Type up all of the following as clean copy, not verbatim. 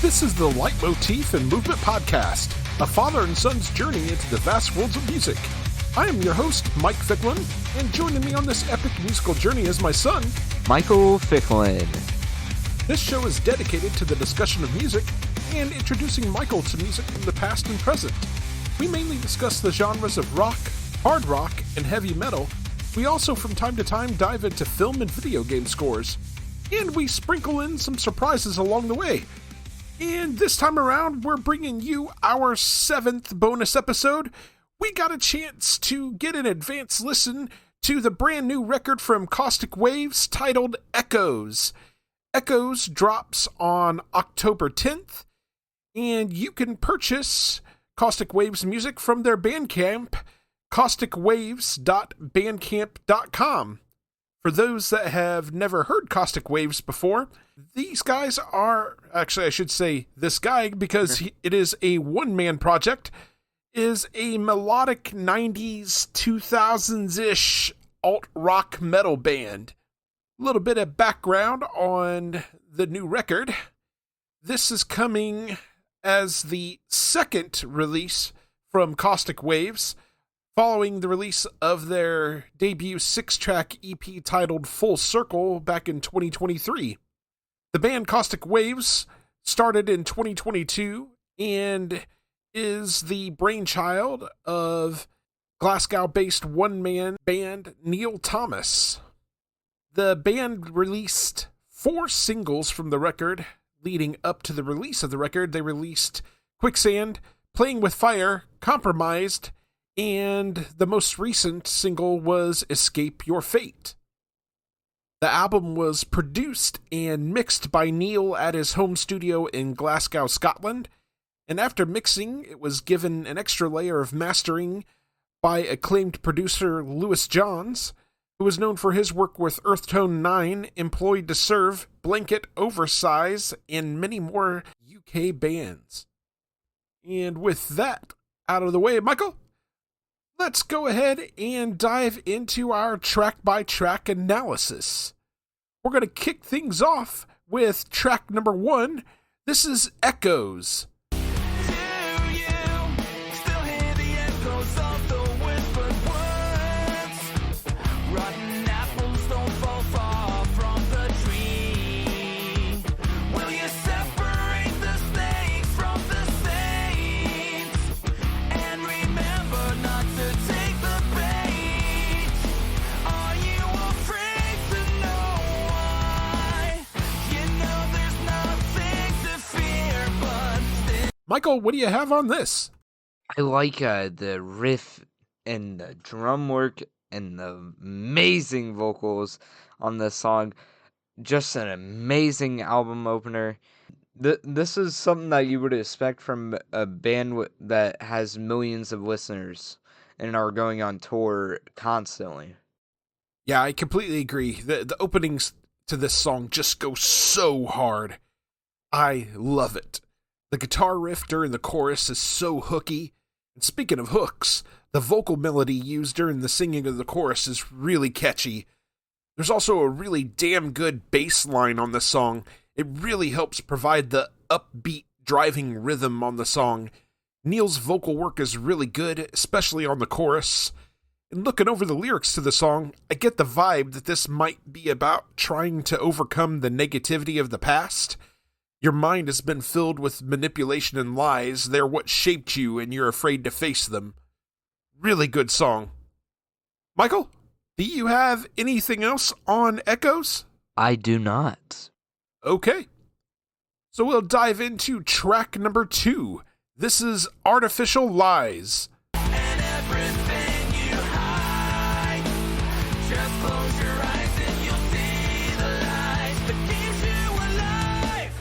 This is the Leitmotif and Movement Podcast, a father and son's journey into the vast worlds of music. I am your host, Mike Ficklin, and joining me on this epic musical journey is my son, Michael Ficklin. This show is dedicated to the discussion of music and introducing Michael to music from the past and present. We mainly discuss the genres of rock, hard rock, and heavy metal. We also from time to time dive into film and video game scores, and we sprinkle in some surprises along the way. And this time around, we're bringing you our 7th bonus episode. We got a chance to get an advance listen to the brand new record from Caustic Waves titled Echoes. Echoes drops on October 10th, and you can purchase Caustic Waves music from their Bandcamp, causticwaves.bandcamp.com. For those that have never heard Caustic Waves before, these guys are, actually I should say this guy, because it is a one-man project, is a melodic 90s, 2000s-ish alt-rock metal band. A little bit of background on the new record. This is coming as the second release from Caustic Waves, following the release of their debut 6-track EP titled Full Circle back in 2023. The band Caustic Waves started in 2022 and is the brainchild of Glasgow-based one-man band Neil Thomas. The band released 4 singles from the record. Leading up to the release of the record, they released Quicksand, Playing with Fire, Compromised, and the most recent single was Escape Your Fate. The album was produced and mixed by Neil at his home studio in Glasgow, Scotland, and after mixing, it was given an extra layer of mastering by acclaimed producer Lewis Johns, who was known for his work with Earthtone 9, Employed to Serve, Blanket, Oversize, and many more UK bands. And with that out of the way, Michael, let's go ahead and dive into our track-by-track analysis. We're going to kick things off with track number 1. This is Echoes. Michael, what do you have on this? I like the riff and the drum work and the amazing vocals on this song. Just an amazing album opener. This is something that you would expect from a band that has millions of listeners and are going on tour constantly. Yeah, I completely agree. The openings to this song just go so hard. I love it. The guitar riff during the chorus is so hooky. And speaking of hooks, the vocal melody used during the singing of the chorus is really catchy. There's also a really damn good bass line on the song. It really helps provide the upbeat, driving rhythm on the song. Neil's vocal work is really good, especially on the chorus. And looking over the lyrics to the song, I get the vibe that this might be about trying to overcome the negativity of the past. Your mind has been filled with manipulation and lies. They're what shaped you, and you're afraid to face them. Really good song. Michael, do you have anything else on Echoes? I do not. Okay. So we'll dive into track number 2. This is Artificial Lies. And everything you hide, just close your eyes and you'll see the light that keeps you alive.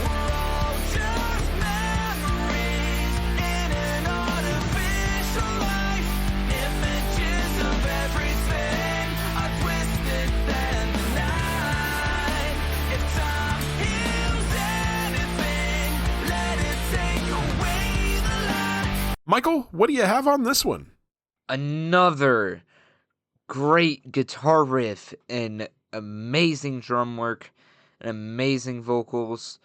We're all just memories in an artificial life. Images of everything are twisted and denied. If time heals anything, let it take away the light. Michael, what do you have on this one? Another great guitar riff and amazing drum work and amazing vocals.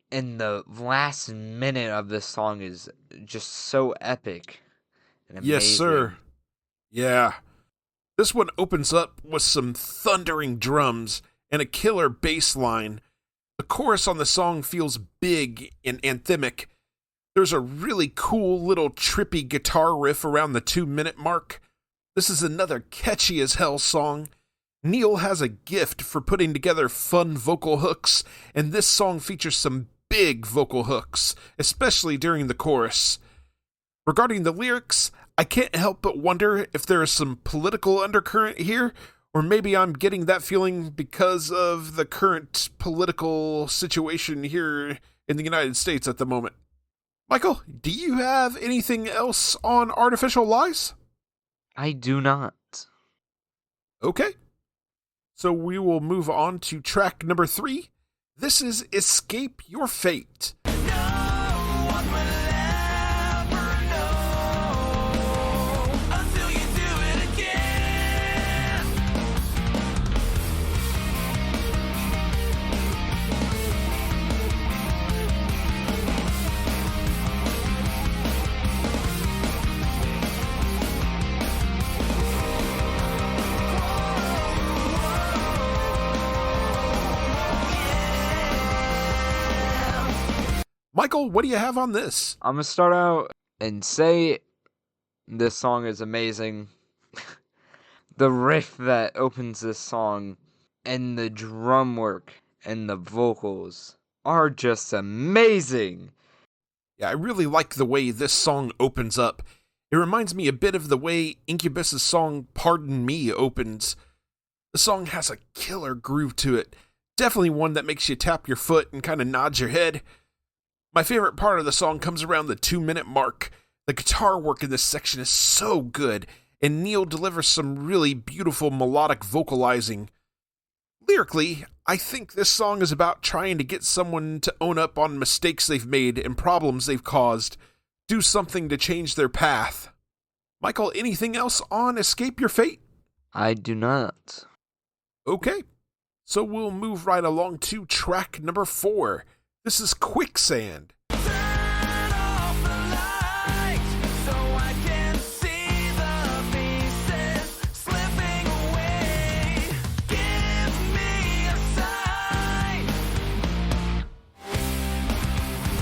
And the last minute of this song is just so epic and amazing. Yes, sir. Yeah. This one opens up with some thundering drums and a killer bass line. The chorus on the song feels big and anthemic. There's a really cool little trippy guitar riff around the 2-minute mark. This is another catchy as hell song. Neil has a gift for putting together fun vocal hooks, and this song features some big vocal hooks, especially during the chorus. Regarding the lyrics, I can't help but wonder if there is some political undercurrent here, or maybe I'm getting that feeling because of the current political situation here in the United States at the moment. Michael, do you have anything else on Artificial Lies? I do not. Okay. So we will move on to track number 3. This is Escape Your Fate. No one will ever know until you do it again. Michael, what do you have on this? I'm going to start out and say this song is amazing. The riff that opens this song and the drum work and the vocals are just amazing. Yeah, I really like the way this song opens up. It reminds me a bit of the way Incubus's song Pardon Me opens. The song has a killer groove to it. Definitely one that makes you tap your foot and kind of nod your head. My favorite part of the song comes around the 2-minute mark. The guitar work in this section is so good, and Neil delivers some really beautiful melodic vocalizing. Lyrically, I think this song is about trying to get someone to own up on mistakes they've made and problems they've caused, do something to change their path. Michael, anything else on Escape Your Fate? I do not. Okay, so we'll move right along to track number 4. This is Quicksand. Turn off the lights so I can see the pieces slipping away. Give me a sign.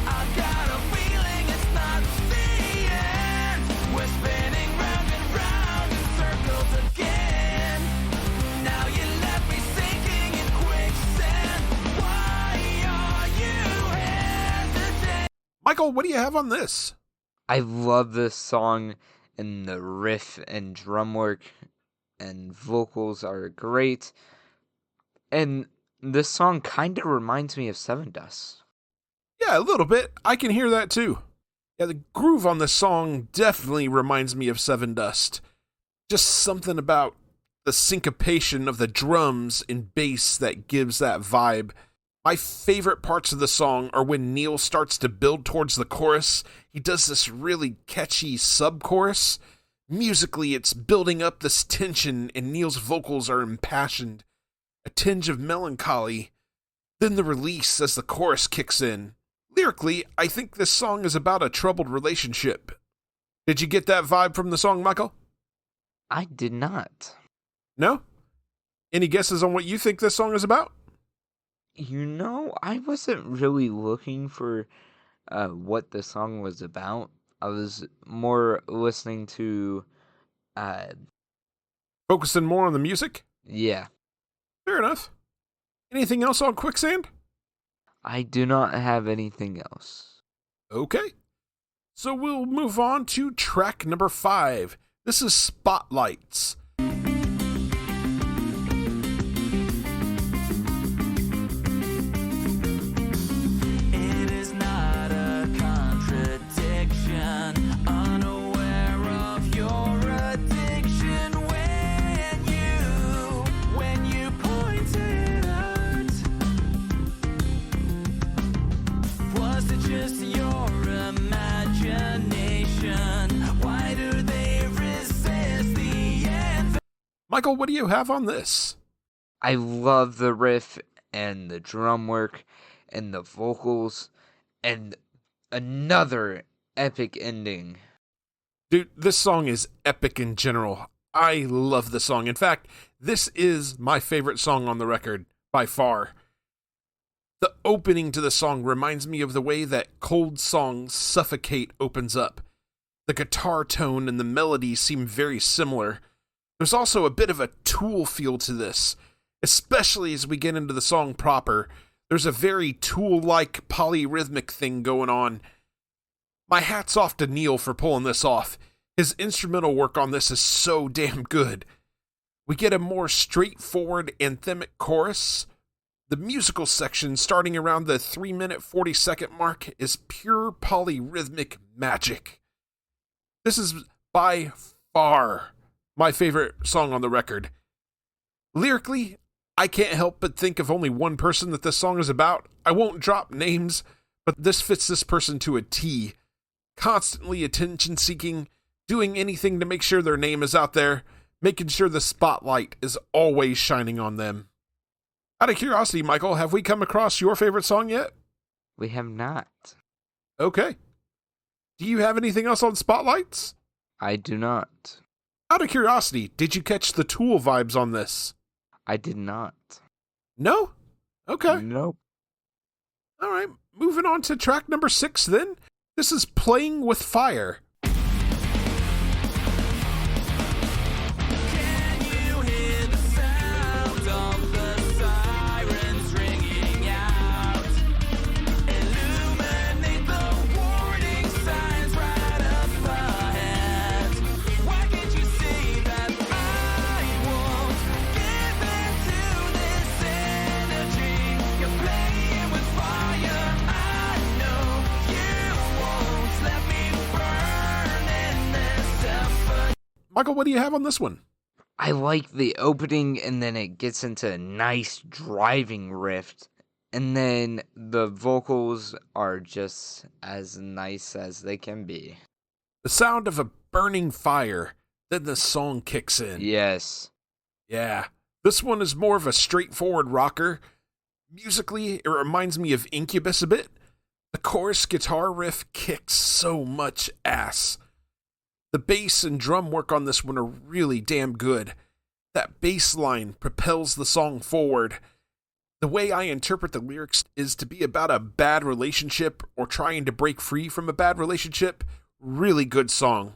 I've got a feeling it's not the end. We're spinning round and round in circles again. Now you left me sinking in quicksand. Why are you hesitant? Michael, what do you have on this? I love this song, and the riff and drum work and vocals are great. And this song kind of reminds me of Seven Dust. Yeah, a little bit. I can hear that too. Yeah, the groove on this song definitely reminds me of Seven Dust. Just something about the syncopation of the drums and bass that gives that vibe. My favorite parts of the song are when Neil starts to build towards the chorus. He does this really catchy sub-chorus. Musically, it's building up this tension, and Neil's vocals are impassioned. A tinge of melancholy. Then the release as the chorus kicks in. Lyrically, I think this song is about a troubled relationship. Did you get that vibe from the song, Michael? I did not. No? Any guesses on what you think this song is about? You know, I wasn't really looking for what the song was about. I was more listening to, Focusing more on the music? yeah. Fair enough. Anything else on Quicksand? I do not have anything else. Okay. So we'll move on to track number 5. This is Spotlights. It is not a contradiction, unaware of your addiction when you point it out. Was it just your imagination? Why do they resist the end? Michael, what do you have on this? I love the riff and the drum work and the vocals. and another epic ending. Dude, this song is epic in general. I love the song. In fact, this is my favorite song on the record by far. The opening to the song reminds me of the way that Cold's song Suffocate opens up. The guitar tone and the melody seem very similar. There's also a bit of a Tool feel to this, especially as we get into the song proper. There's a very Tool-like polyrhythmic thing going on. My hat's off to Neil for pulling this off. His instrumental work on this is so damn good. We get a more straightforward anthemic chorus. The musical section, starting around the 3-minute 40-second mark, is pure polyrhythmic magic. This is by far my favorite song on the record. Lyrically, I can't help but think of only one person that this song is about. I won't drop names, but this fits this person to a T. Constantly attention-seeking, doing anything to make sure their name is out there, making sure the spotlight is always shining on them. Out of curiosity, Michael, have we come across your favorite song yet? We have not. Okay. Do you have anything else on Spotlights? I do not. Out of curiosity, did you catch the Tool vibes on this? I did not. No? Okay. Nope. All right. Moving on to track number 6 then. This is Playing with Fire. Can you hear the sound of the sirens ringing out? Illuminate the warning signs right up ahead. Why can't you see that I won't give in to this energy? You're playing with fire. I know you won't let me burn in this effort. Michael, what do you have on this one? I like the opening, and then it gets into a nice driving riff, and then the vocals are just as nice as they can be. The sound of a burning fire. Then the song kicks in. Yes. Yeah. This one is more of a straightforward rocker. Musically, it reminds me of Incubus a bit. The chorus guitar riff kicks so much ass. The bass and drum work on this one are really damn good. That bass line propels the song forward. The way I interpret the lyrics is to be about a bad relationship or trying to break free from a bad relationship. Really good song.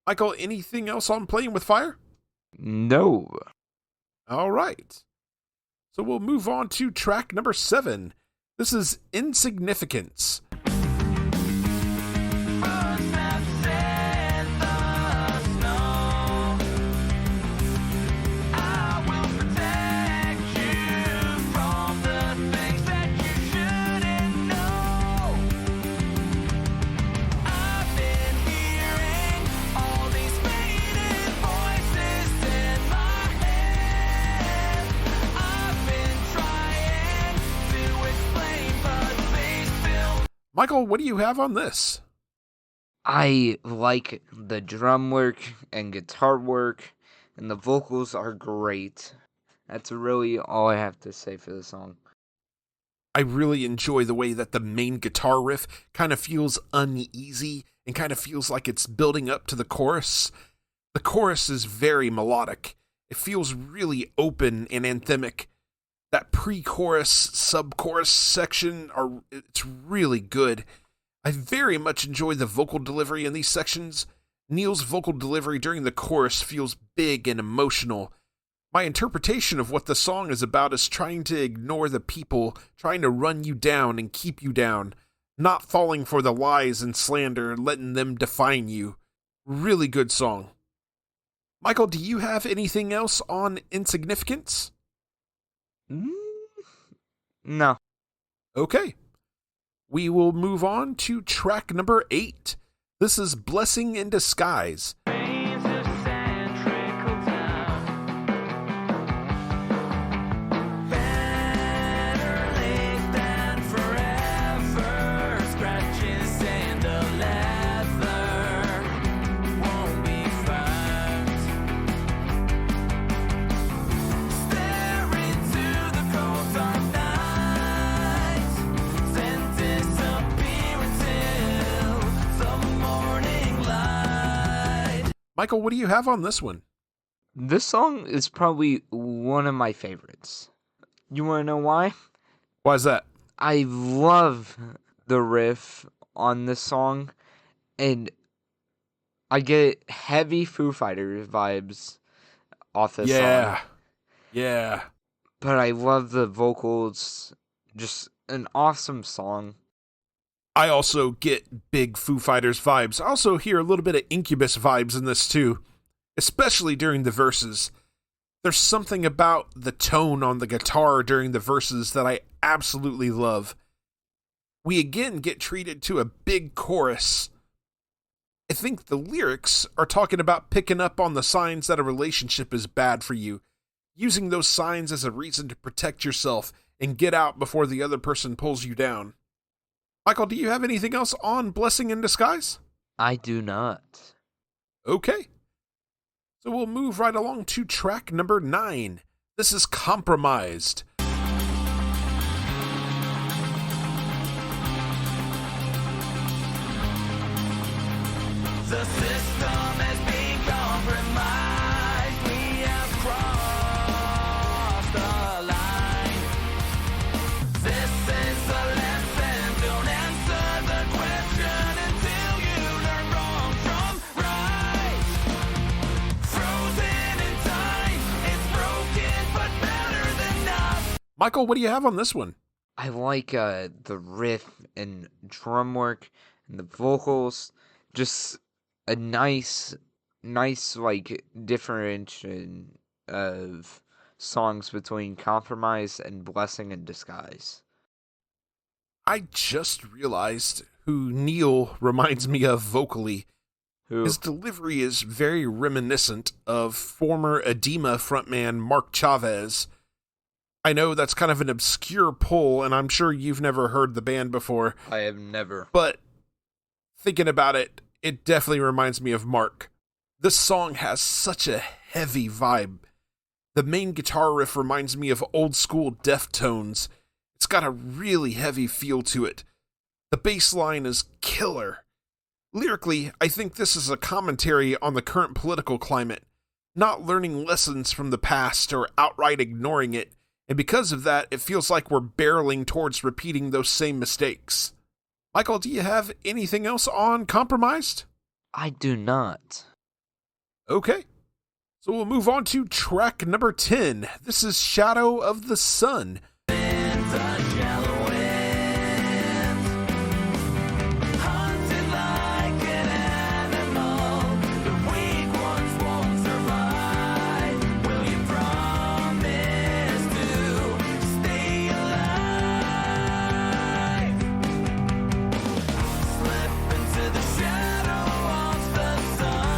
Michael, anything else on Playing with Fire? No. All right. So we'll move on to track number 7. This is Insignificance. Footsteps in the snow. I will protect you from the things that you shouldn't know. I've been hearing all these faded voices in my head. I've been trying to explain, but they still. Michael, what do you have on this? I like the drum work and guitar work, and the vocals are great. That's really all I have to say for the song. I really enjoy the way that the main guitar riff kind of feels uneasy and kind of feels like it's building up to the chorus. The chorus is very melodic. It feels really open and anthemic. That pre-chorus, sub-chorus section, it's really good. I very much enjoy the vocal delivery in these sections. Neil's vocal delivery during the chorus feels big and emotional. My interpretation of what the song is about is trying to ignore the people trying to run you down and keep you down, not falling for the lies and slander and letting them define you. Really good song. Michael, do you have anything else on Insignificance? No. Okay. We will move on to track number 8. This is Blessing in Disguise. Grains of sand trickle down. Better late than forever. Scratches in the leather won't be found. Stare into the cold dark night, then disappear Michael, what do you have on this one? This song is probably one of my favorites. You want to know why? Why is that? I love the riff on this song, and I get heavy Foo Fighters vibes off this song. Yeah. But I love the vocals. Just an awesome song. I also get big Foo Fighters vibes. I also hear a little bit of Incubus vibes in this too, especially during the verses. There's something about the tone on the guitar during the verses that I absolutely love. We again get treated to a big chorus. I think the lyrics are talking about picking up on the signs that a relationship is bad for you, using those signs as a reason to protect yourself and get out before the other person pulls you down. Michael, do you have anything else on Blessing in Disguise? I do not. Okay. So we'll move right along to track number 9. This is Compromised. The system has been compromised. We have crossed the line. This is the lesson. Don't answer the question until you learn wrong from right. Frozen in time. It's broken, but better than not. Michael, what do you have on this one? I like the riff and drum work and the vocals. Just a nice like differentiation of songs between Compromise and Blessing in Disguise. I just realized who Neil reminds me of vocally. Who? His delivery is very reminiscent of former Edema frontman Mark Chavez. I know that's kind of an obscure pull, and I'm sure you've never heard the band before. I have never. But thinking about it, it definitely reminds me of Mark. This song has such a heavy vibe. The main guitar riff reminds me of old school Deftones. It's got a really heavy feel to it. The bass line is killer. Lyrically, I think this is a commentary on the current political climate, not learning lessons from the past or outright ignoring it, and because of that, it feels like we're barreling towards repeating those same mistakes. Michael, do you have anything else on Compromised? I do not. Okay. So we'll move on to track number 10. This is Shadow of the Sun. Hunted like an animal, the weak ones won't survive. Will you promise to stay alive? Slip into the shadow of the sun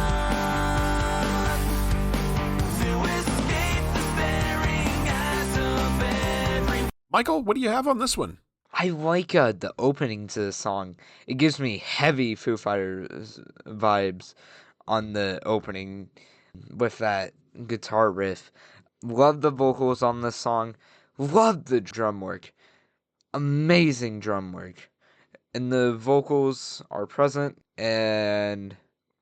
to escape the staring eyes of every. Michael, what do you have on this one? I like the opening to the song. It gives me heavy Foo Fighters vibes on the opening with that guitar riff. Love the vocals on this song. Love the drum work. Amazing drum work. And the vocals are present, and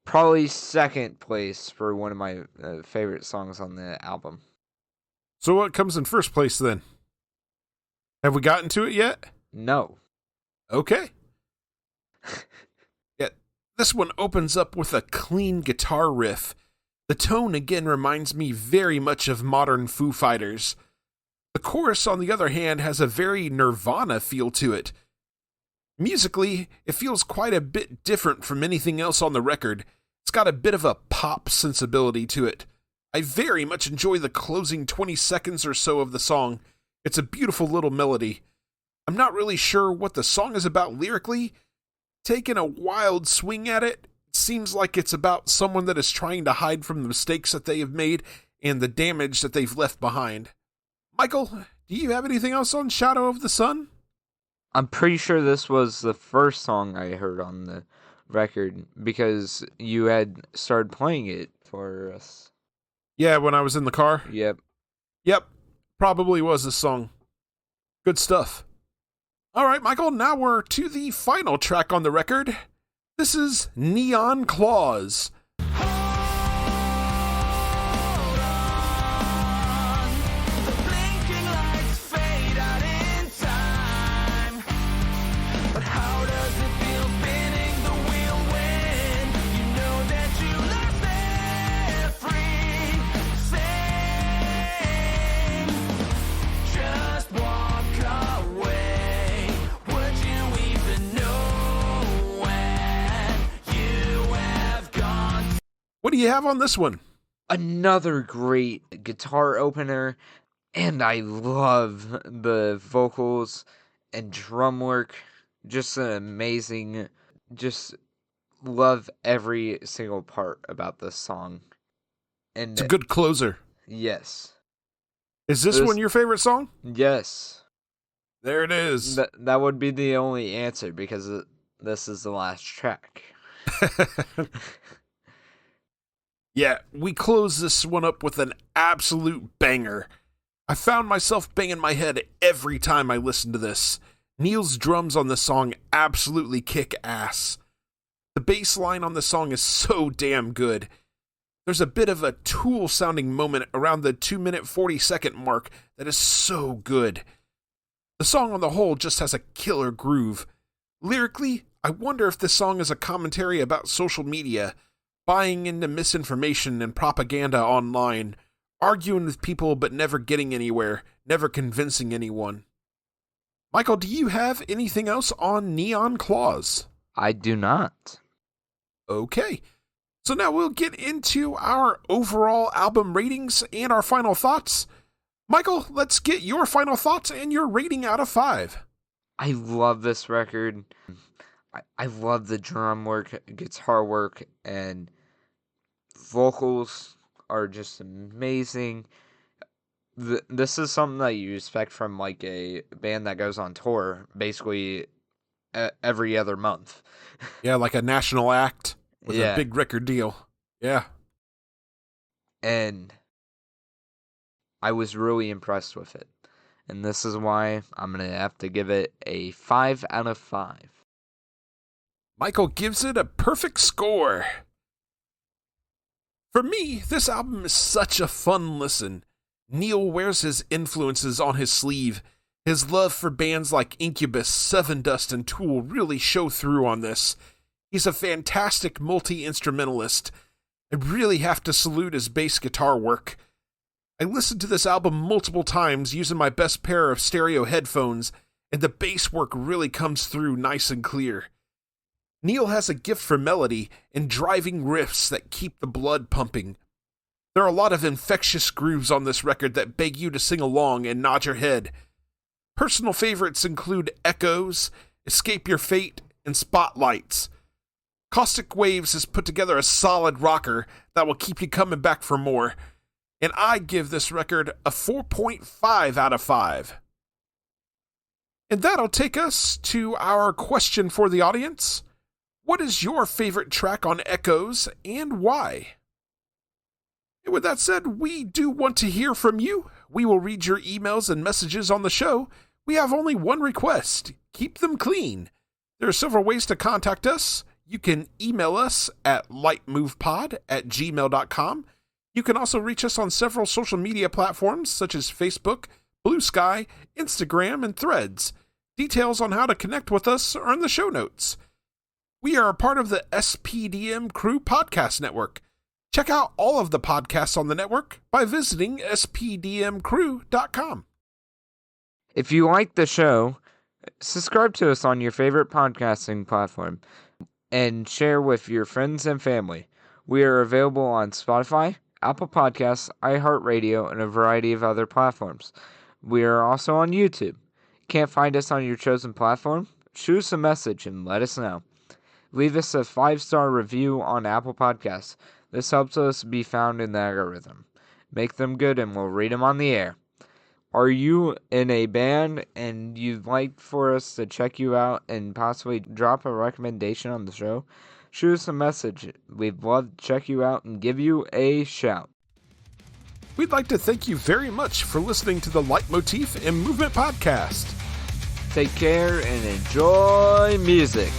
probably second place for one of my favorite songs on the album. So what comes in first place then? Have we gotten to it yet? No. Okay. Yeah, this one opens up with a clean guitar riff. The tone again reminds me very much of modern Foo Fighters. The chorus, on the other hand, has a very Nirvana feel to it. Musically, it feels quite a bit different from anything else on the record. It's got a bit of a pop sensibility to it. I very much enjoy the closing 20 seconds or so of the song. It's a beautiful little melody. I'm not really sure what the song is about lyrically. Taking a wild swing at it, it seems like it's about someone that is trying to hide from the mistakes that they have made and the damage that they've left behind. Michael, do you have anything else on Shadow of the Sun? I'm pretty sure this was the first song I heard on the record because you had started playing it for us. Yeah, when I was in the car? Yep. Yep, probably was this song. Good stuff. All right, Michael, now we're to the final track on the record. This is Neon Claws. Hold do you have on this one? Another great guitar opener, and I love the vocals and drum work. Just an amazing, just love every single part about this song. And It's a good closer. yes. Is this one your favorite song? Yes. There it is. That would be the only answer because this is the last track. Yeah, we close this one up with an absolute banger. I found myself banging my head every time I listened to this. Neil's drums on this song absolutely kick ass. The bass line on the song is so damn good. There's a bit of a Tool-sounding moment around the 2-minute 40-second mark that is so good. The song on the whole just has a killer groove. Lyrically, I wonder if this song is a commentary about social media, buying into misinformation and propaganda online, arguing with people but never getting anywhere, never convincing anyone. Michael, do you have anything else on Neon Claws? I do not. Okay. So now we'll get into our overall album ratings and our final thoughts. Michael, let's get your final thoughts and your rating out of 5. I love this record. I love the drum work, guitar work, and vocals are just amazing. This is something that you expect from like a band that goes on tour basically every other month. Yeah, like a national act with Yeah. a big record deal. Yeah. And I was really impressed with it. And this is why I'm going to have to give it a 5 out of 5. Michael gives it a perfect score. For me, this album is such a fun listen. Neil wears his influences on his sleeve. His love for bands like Incubus, Sevendust, and Tool really show through on this. He's a fantastic multi-instrumentalist. I really have to salute his bass guitar work. I listened to this album multiple times using my best pair of stereo headphones, and the bass work really comes through nice and clear. Neil has a gift for melody and driving riffs that keep the blood pumping. There are a lot of infectious grooves on this record that beg you to sing along and nod your head. Personal favorites include Echoes, Escape Your Fate, and Spotlights. Caustic Waves has put together a solid rocker that will keep you coming back for more, and I give this record a 4.5 out of 5. And that'll take us to our question for the audience. What is your favorite track on Echoes, and why? And with that said, we do want to hear from you. We will read your emails and messages on the show. We have only one request. Keep them clean. There are several ways to contact us. You can email us at lightmovepod@gmail.com. You can also reach us on several social media platforms such as Facebook, Blue Sky, Instagram, and Threads. Details on how to connect with us are in the show notes. We are a part of the SPDM Crew Podcast Network. Check out all of the podcasts on the network by visiting spdmcrew.com. If you like the show, subscribe to us on your favorite podcasting platform and share with your friends and family. We are available on Spotify, Apple Podcasts, iHeartRadio, and a variety of other platforms. We are also on YouTube. Can't find us on your chosen platform? Shoot us a message and let us know. Leave us a 5-star review on Apple Podcasts. This helps us be found in the algorithm. Make them good and we'll read them on the air. Are you in a band and you'd like for us to check you out and possibly drop a recommendation on the show? Shoot us a message. We'd love to check you out and give you a shout. We'd like to thank you very much for listening to the Leitmotif and Movement Podcast. Take care and enjoy music.